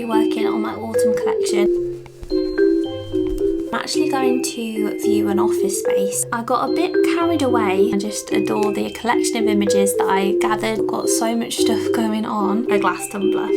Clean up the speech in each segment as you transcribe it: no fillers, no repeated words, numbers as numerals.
working on my autumn collection. I'm actually going to view an office space. I got a bit carried away. I just adore the collection of images that I gathered. I've got so much stuff going on. A glass tumbler.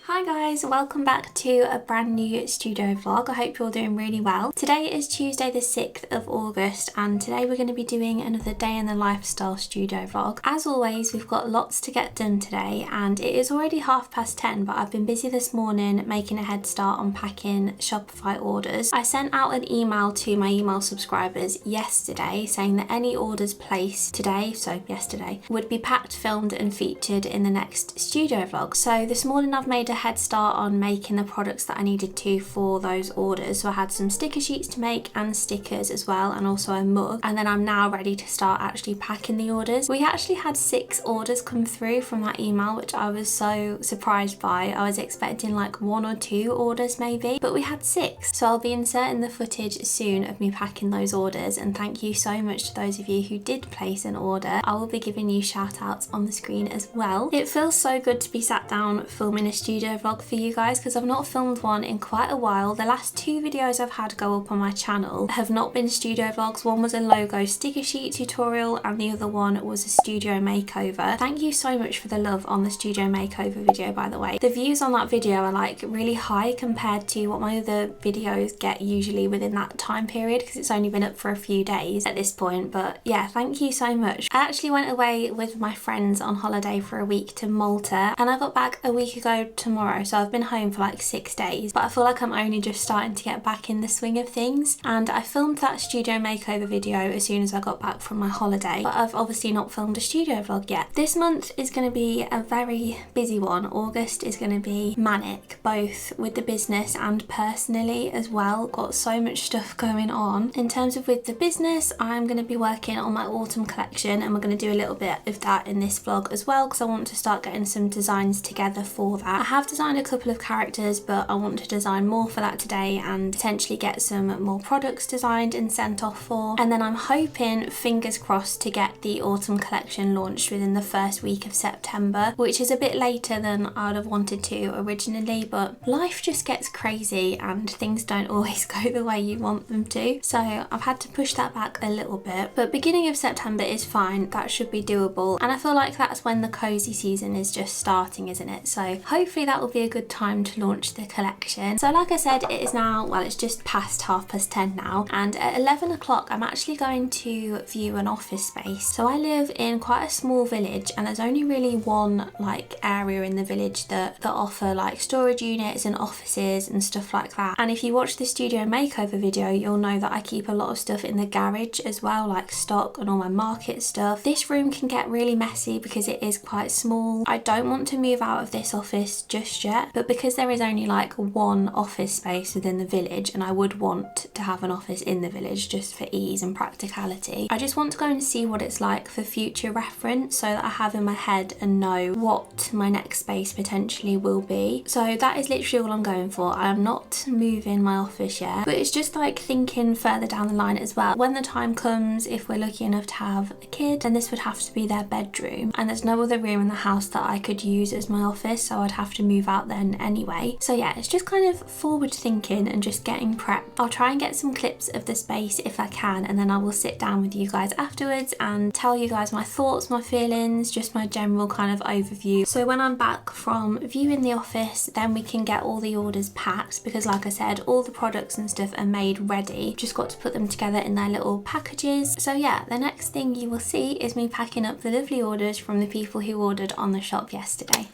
Hi guys, welcome back to a brand new studio vlog. I hope you're doing really well. Today is Tuesday the 6th of August and today we're going to be doing another day in the lifestyle studio vlog. As always, we've got lots to get done today and it is already 10:30, but I've been busy this morning making a head start on packing Shopify orders. I sent out an email to my email subscribers yesterday saying that any orders placed today, so yesterday, would be packed, filmed and featured in the next studio vlog. So this morning I've made a head start on making the products that I needed to for those orders. So I had some sticker sheets to make and stickers as well, and also a mug, and then I'm now ready to start actually packing the orders. We actually had 6 orders come through from that email, which I was so surprised by. I was expecting like 1 or 2 orders maybe, but we had 6. So I'll be inserting the footage soon of me packing those orders, and thank you so much to those of you who did place an order. I will be giving you shout outs on the screen as well. It feels so good to be sat down filming a studio vlog for you guys because I've not filmed one in quite a while. The last 2 videos I've had go up on my channel have not been studio vlogs. One was a logo sticker sheet tutorial and the other one was a studio makeover. Thank you so much for the love on the studio makeover video, by the way. The views on that video are like really high compared to what my other videos get usually within that time period because it's only been up for a few days at this point. But yeah, thank you so much. I actually went away with my friends on holiday for a week to Malta and I got back a week ago tomorrow, so I've been home for like 6 days, but I feel like I'm only just starting to get back in the swing of things. And I filmed that studio makeover video as soon as I got back from my holiday, but I've obviously not filmed a studio vlog yet. This month is going to be a very busy one. August is going to be manic, both with the business and personally as well. Got so much stuff going on. In terms of with the business, I'm going to be working on my autumn collection and we're going to do a little bit of that in this vlog as well because I want to start getting some designs together for that. I have designed a couple of characters, but I want to design more for that today and potentially get some more products designed and sent off for. And then I'm hoping, fingers crossed, to get the autumn collection launched within the first week of September, which is a bit later than I would have wanted to originally, but life just gets crazy and things don't always go the way you want them to. So I've had to push that back a little bit, but beginning of September is fine. That should be doable. And I feel like that's when the cozy season is just starting, isn't it? So hopefully that will be a good time to launch the collection. So like I said, it is now, well, it's just past 10:30 now, and at 11 o'clock I'm actually going to view an office space. So I live in quite a small village and there's only really one like area in the village that offer like storage units and offices and stuff like that. And if you watch the studio makeover video, you'll know that I keep a lot of stuff in the garage as well, like stock and all my market stuff. This room can get really messy because it is quite small. I don't want to move out of this office just yet, but because there is only like one office space within the village and I would want to have an office in the village just for ease and practicality, I just want to go and see what it's like for future reference so that I have in my head and know what my next space potentially will be. So that is literally all I'm going for. I am not moving my office yet, but it's just like thinking further down the line as well. When the time comes, if we're lucky enough to have a kid, then this would have to be their bedroom and there's no other room in the house that I could use as my office, so I'd have to move out then anyway. So yeah, it's just kind of forward thinking and just getting prepped. I'll try and get some clips of the space if I can, and then I will sit down with you guys afterwards and tell you guys my thoughts, my feelings, just my general kind of overview. So when I'm back from viewing the office, then we can get all the orders packed because like I said, all the products and stuff are made ready. Just got to put them together in their little packages. So yeah, the next thing you will see is me packing up the lovely orders from the people who ordered on the shop yesterday.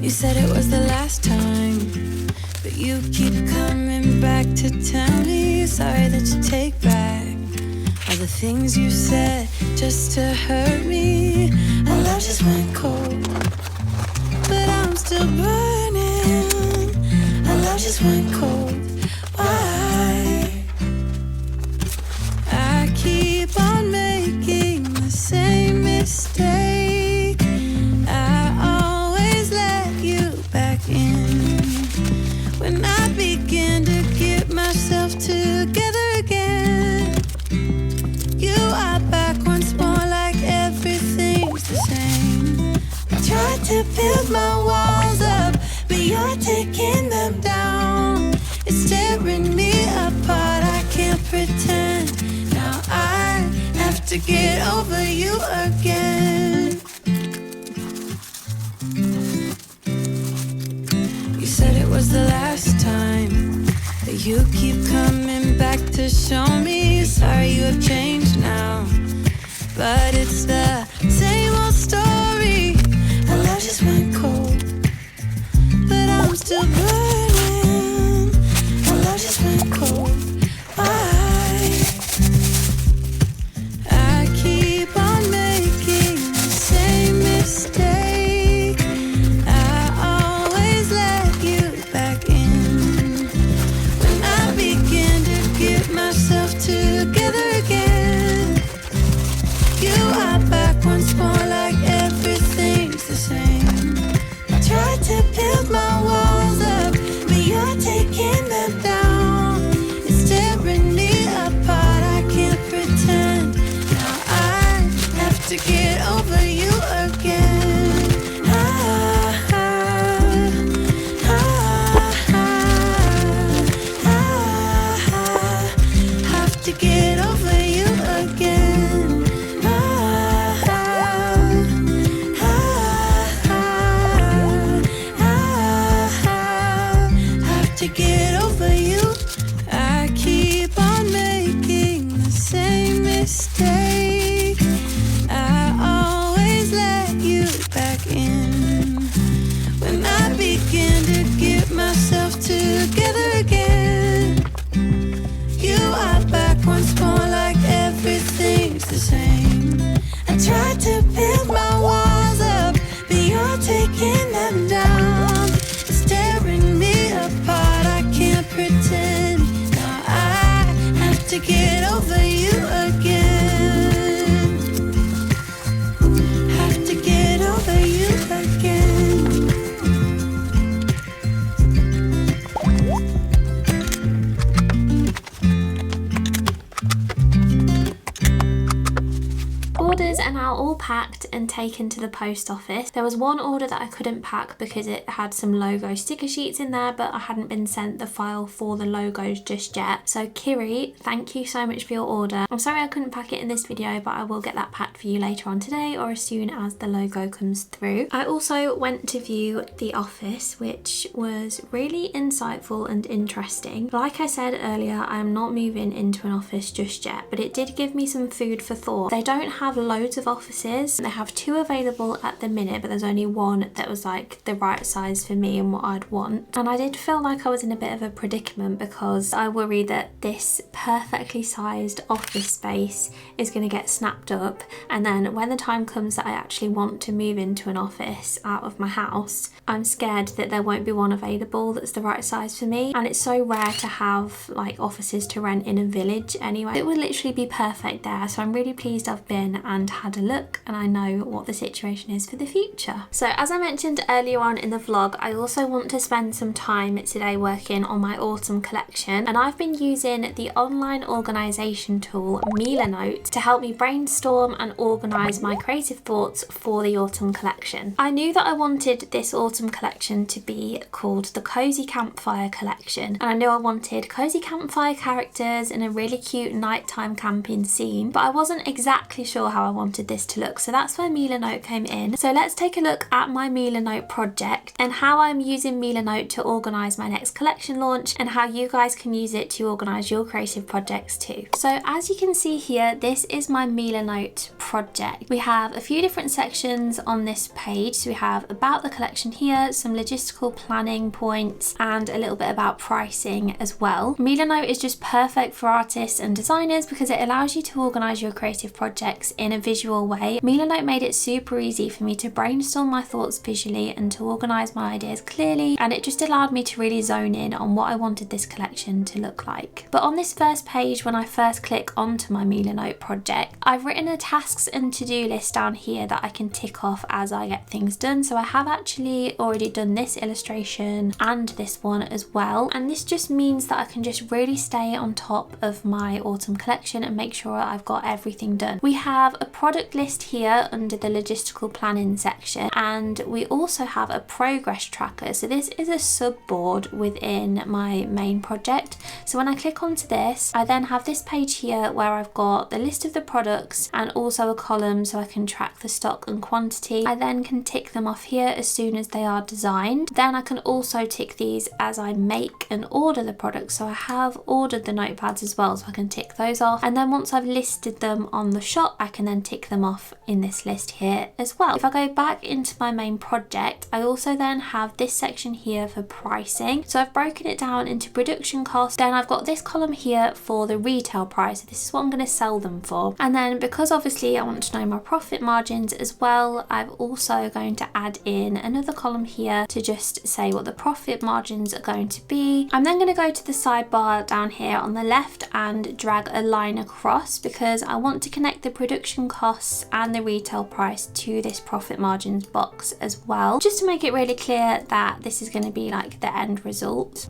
You said it was the last time, but you keep coming back to tell me you're sorry that you take back all the things you said just to hurt me. Our love just went cold, but I'm still burning. Our love just went cold. Why? I keep on making the same mistake. I always let to build my walls up, but you're taking them down. It's tearing me apart, I can't pretend. Now I have to get over you again. You said it was the last time, but you keep coming back to show me. Sorry you have changed now, but it's the same old story. Our love just went cold, but I'm still burning. Our love just went cold. Why? I keep on making the same mistake. I always let you back in. When I begin to get myself together again, you are back once more like everything's the same. I tried to build my walls up, but you're taking them down. It's tearing me apart, I can't pretend. Now I have to get over you again. Have to get over you again. Have to get over you. I keep on making the same mistake. I always let you back in. When I begin to get myself together again, you are back once more like everything's the same. I tried to build my walls up, but you're taking them down. It's tearing me apart, I can't pretend. Now I have to get over you again. Have to get over you again. Orders are now all packed and taken to the post office. There was one order that I couldn't pack because it had some logo sticker sheets in there, but I hadn't been sent the file for the logos just yet. So Kiri, thank you so much for your order. I'm sorry I couldn't pack it in this video, but I will get that packed for you later on today or as soon as the logo comes through. I also went to view the office, which was really insightful and interesting. Like I said earlier, I'm not moving into an office just yet, but it did give me some food for thought. They don't have loads of offices. They have 2 available at the minute, but there's only one that was like the right size for me and what I'd want. And I did feel like I was in a bit of a predicament because I worry that this perfectly sized office space is going to get snapped up, and then when the time comes that I actually want to move into an office out of my house, I'm scared that there won't be one available that's the right size for me. And it's so rare to have like offices to rent in a village anyway. It would literally be perfect there, so I'm really pleased I've been and had a look, and I know what the situation is for the future. So as I mentioned earlier on in the vlog, I also want to spend some time today working on my autumn collection, and I've been using the online organisation tool Milanote to help me brainstorm and organise my creative thoughts for the autumn collection. I knew that I wanted this autumn collection to be called the Cosy Campfire collection, and I knew I wanted cosy campfire characters in a really cute nighttime camping scene, but I wasn't exactly sure how I wanted this to look, so that's where Milanote came in. So let's take a look at my Milanote project and how I'm using Milanote to organise my next collection launch, and how you guys can use it to organise your creative projects too. So as you can see here, this is my Milanote project. We have a few different sections on this page. So we have about the collection here, some logistical planning points, and a little bit about pricing as well. Milanote is just perfect for artists and designers because it allows you to organise your creative projects in a visual way. Milanote made it super easy for me to brainstorm my thoughts visually and to organise my ideas clearly, and it just allowed me to really zone in on what I wanted this collection to look like. But on this first page, when I first click onto my Milanote project, I've written a tasks and to-do list down here that I can tick off as I get things done. So I have actually already done this illustration and this one as well, and this just means that I can just really stay on top of my autumn collection and make sure I've got everything done. We have a product list here under the logistical planning section, and we also have a progress tracker. So this is a subboard within my main project. So when I click onto this, I then have this page here where I've got the list of the products and also a column so I can track the stock and quantity. I then can tick them off here as soon as they are designed. Then I can also tick these as I make and order the products. So I have ordered the notepads as well, so I can tick those off. And then once I've listed them on the shop, I can then tick them off in this list here as well. If I go back into my main project, I also then have this section here for pricing. So I've broken it down into production cost. Then I've got this column here for the retail price. This is what I'm going to sell them for. And then because obviously I want to know my profit margins as well, I'm also going to add in another column here to just say what the profit margins are going to be. I'm then going to go to the sidebar down here on the left and drag a line across because I want to connect the production costs and the retail price to this profit margins box as well, just to make it really clear that this is going to be like the end result.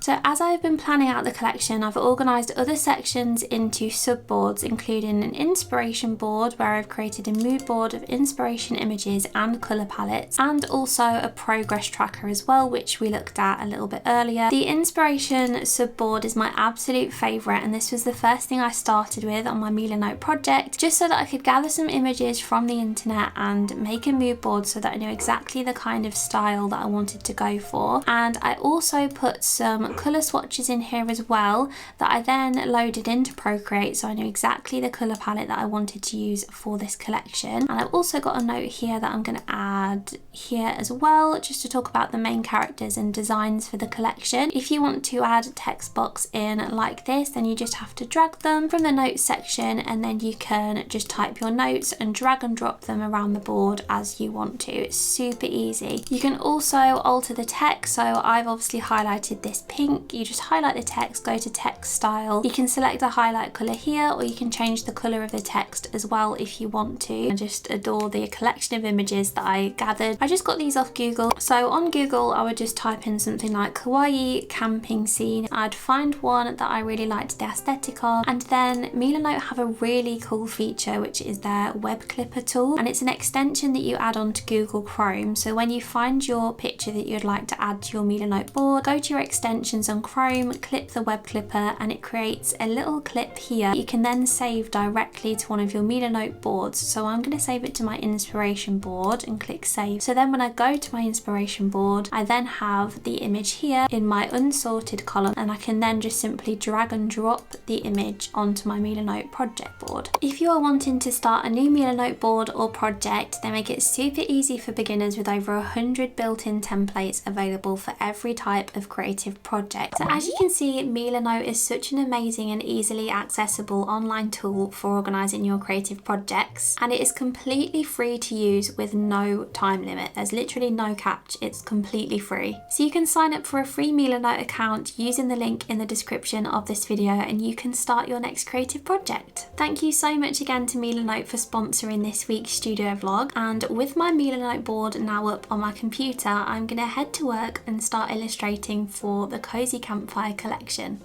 So as I've been planning out the collection, I've organised other sections into subboards, including an inspiration board where I've created a mood board of inspiration images and colour palettes, and also a progress tracker as well, which we looked at a little bit earlier. The inspiration subboard is my absolute favourite, and this was the first thing I started with on my Mila Note project, just so that I could gather some images from the internet and make a mood board so that I knew exactly the kind of style that I wanted to go for. And I also put some colour swatches in here as well that I then loaded into Procreate, so I knew exactly the colour palette that I wanted to use for this collection. And I've also got a note here that I'm going to add here as well, just to talk about the main characters and designs for the collection. If you want to add a text box in like this, then you just have to drag them from the notes section, and then you can just type your notes and drag and drop them around the board as you want to. It's super easy. You can also alter the text, so I've obviously highlighted this pink. You just highlight the text, go to text style. You can select a highlight colour here, or you can change the colour of the text as well if you want to. I just adore the collection of images that I gathered. I just got these off Google. So on Google, I would just type in something like kawaii camping scene. I'd find one that I really liked the aesthetic of, and then Mila Note have a really cool feature, which is their web clipper tool, and it's an extension that you add on to Google Chrome. So when you find your picture that you'd like to add to your Mila Note board, go to your extensions on Chrome, clip the web clipper, and it creates a little clip here. You can then save directly to one of your Mila Note boards. So I'm going to save it to my inspiration board and click save. So then when I go to my inspiration board, I then have the image here in my unsorted column, and I can then just simply drag and drop the image onto my Mila Note project board. If you are wanting to start a new Mila Note board or project, they make it super easy for beginners with over 100 built-in templates available for every type of creative project. So as you can see, Mila Note is such an amazing and easily accessible online tool for organising your creative projects, and it is completely free to use with no time limit. There's literally no catch, it's completely free. So you can sign up for a free Mila Note account using the link in the description of this video, and you can start your next creative project. Thank you so much again to Mila Note for sponsoring this week's studio vlog, and with my Mila Note board now up on my computer, I'm going to head to work and start illustrating for the Cosy Campfire collection.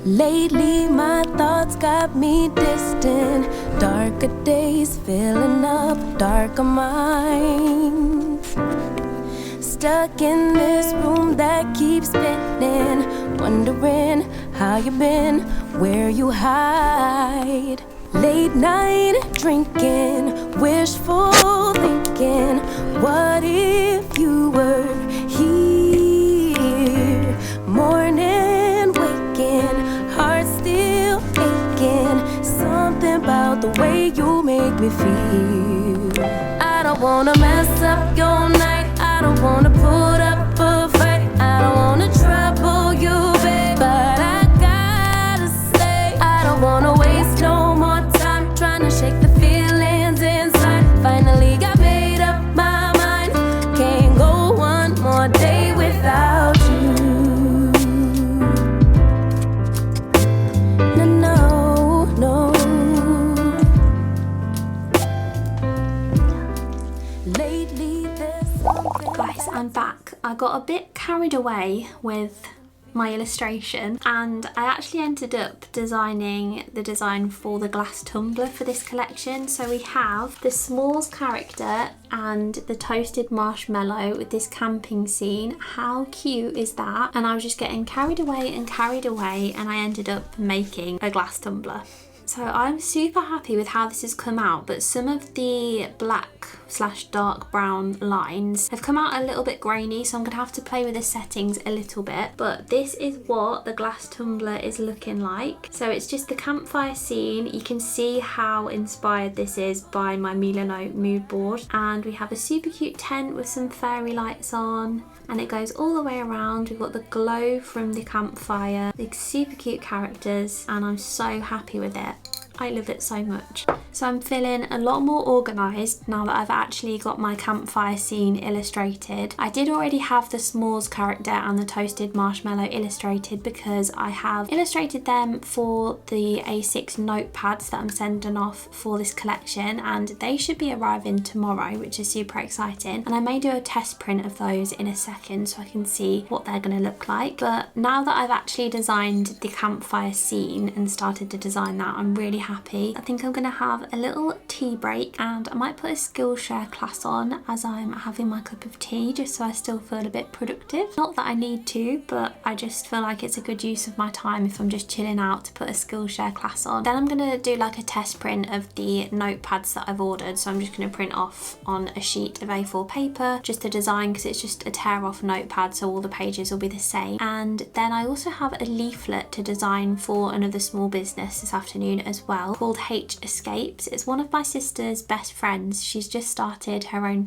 Lately my thoughts got me distant. Darker days filling up darker minds. Stuck in this room that keeps spinning, wondering how you been, where you hide. Late night drinking, wishful thinking, what if you were here? Morning waking, heart still aching, something about the way you make me feel. I don't wanna mess up your night, I don't wanna put up a fight, I don't wanna trouble you, babe, but I gotta say, I don't wanna waste no more time trying to shake the feelings inside. Finally got made up my mind, can't go one more day without you. I got a bit carried away with my illustration, and I actually ended up designing the design for the glass tumbler for this collection. So we have the s'mores character and the toasted marshmallow with this camping scene. How cute is that? And I was just getting carried away, and I ended up making a glass tumbler. So I'm super happy with how this has come out, but some of the black/dark brown lines have come out a little bit grainy, so I'm gonna have to play with the settings a little bit. But this is what the glass tumbler is looking like. So it's just the campfire scene. You can see how inspired this is by my Milano mood board. And we have a super cute tent with some fairy lights on, and it goes all the way around. We've got the glow from the campfire, the super cute characters, and I'm so happy with it. I love it so much. So I'm feeling a lot more organised now that I've actually got my campfire scene illustrated. I did already have the s'mores character and the toasted marshmallow illustrated because I have illustrated them for the A6 notepads that I'm sending off for this collection, and they should be arriving tomorrow, which is super exciting. And I may do a test print of those in a second so I can see what they're going to look like. But now that I've actually designed the campfire scene and started to design that, I'm really happy. I think I'm going to have a little tea break, and I might put a Skillshare class on as I'm having my cup of tea, just so I still feel a bit productive. Not that I need to, but I just feel like it's a good use of my time if I'm just chilling out to put a Skillshare class on. Then I'm going to do like a test print of the notepads that I've ordered. So I'm just going to print off on a sheet of A4 paper just the design, because it's just a tear off notepad, so all the pages will be the same. And then I also have a leaflet to design for another small business this afternoon as well, called H Escapes. It's one of my sister's best friends. She's just started her own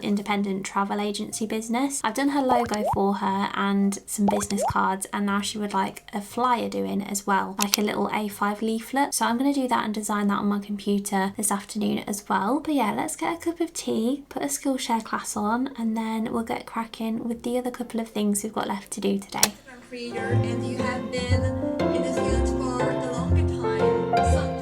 independent travel agency business. I've done her logo for her and some business cards, and now she would like a flyer doing as well, like a little A5 leaflet. So I'm going to do that and design that on my computer this afternoon as well. But yeah, let's get a cup of tea, put a Skillshare class on, and then we'll get cracking with the other couple of things we've got left to do today. Creator, and you have been in this field for a longer time. Subtitles.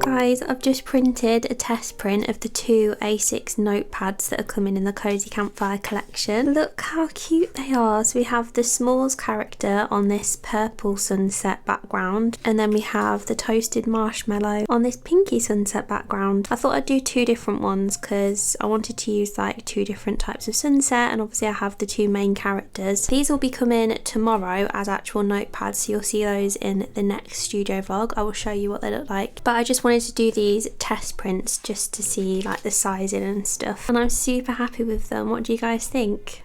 Guys, I've just printed a test print of the 2 A6 notepads that are coming in the Cosy Campfire collection. Look how cute they are. So we have the s'mores character on this purple sunset background, and then we have the toasted marshmallow on this pinky sunset background. I thought I'd do 2 different ones because I wanted to use like 2 different types of sunset, and obviously I have the 2 main characters. These will be coming tomorrow as actual notepads, so you'll see those in the next studio vlog. I will show you what they look like, but I just wanted to do these test prints just to see like the sizing and stuff, and I'm super happy with them. What do you guys think?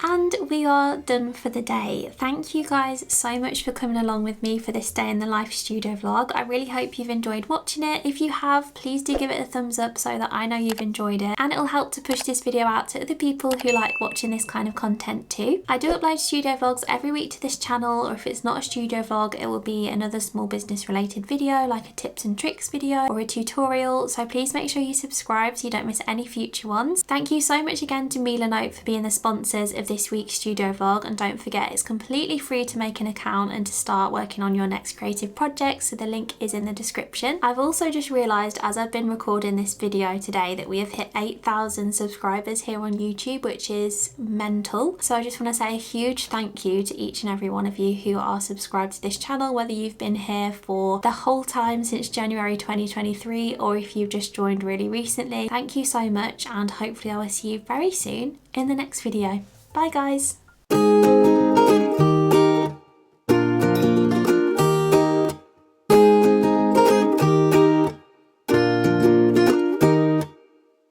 And we are done for the day. Thank you guys so much for coming along with me for this day in the life studio vlog. I really hope you've enjoyed watching it. If you have, please do give it a thumbs up so that I know you've enjoyed it, and it'll help to push this video out to other people who like watching this kind of content too. I do upload studio vlogs every week to this channel, or if it's not a studio vlog, it will be another small business related video, like a tips and tricks video or a tutorial. So please make sure you subscribe so you don't miss any future ones. Thank you so much again to Milano for being the sponsors of this week's studio vlog, and don't forget it's completely free to make an account and to start working on your next creative project, so the link is in the description. I've also just realised as I've been recording this video today that we have hit 8,000 subscribers here on YouTube, which is mental. So I just want to say a huge thank you to each and every one of you who are subscribed to this channel, whether you've been here for the whole time since January 2023 or if you've just joined really recently. Thank you so much, and hopefully I will see you very soon in the next video. Bye guys!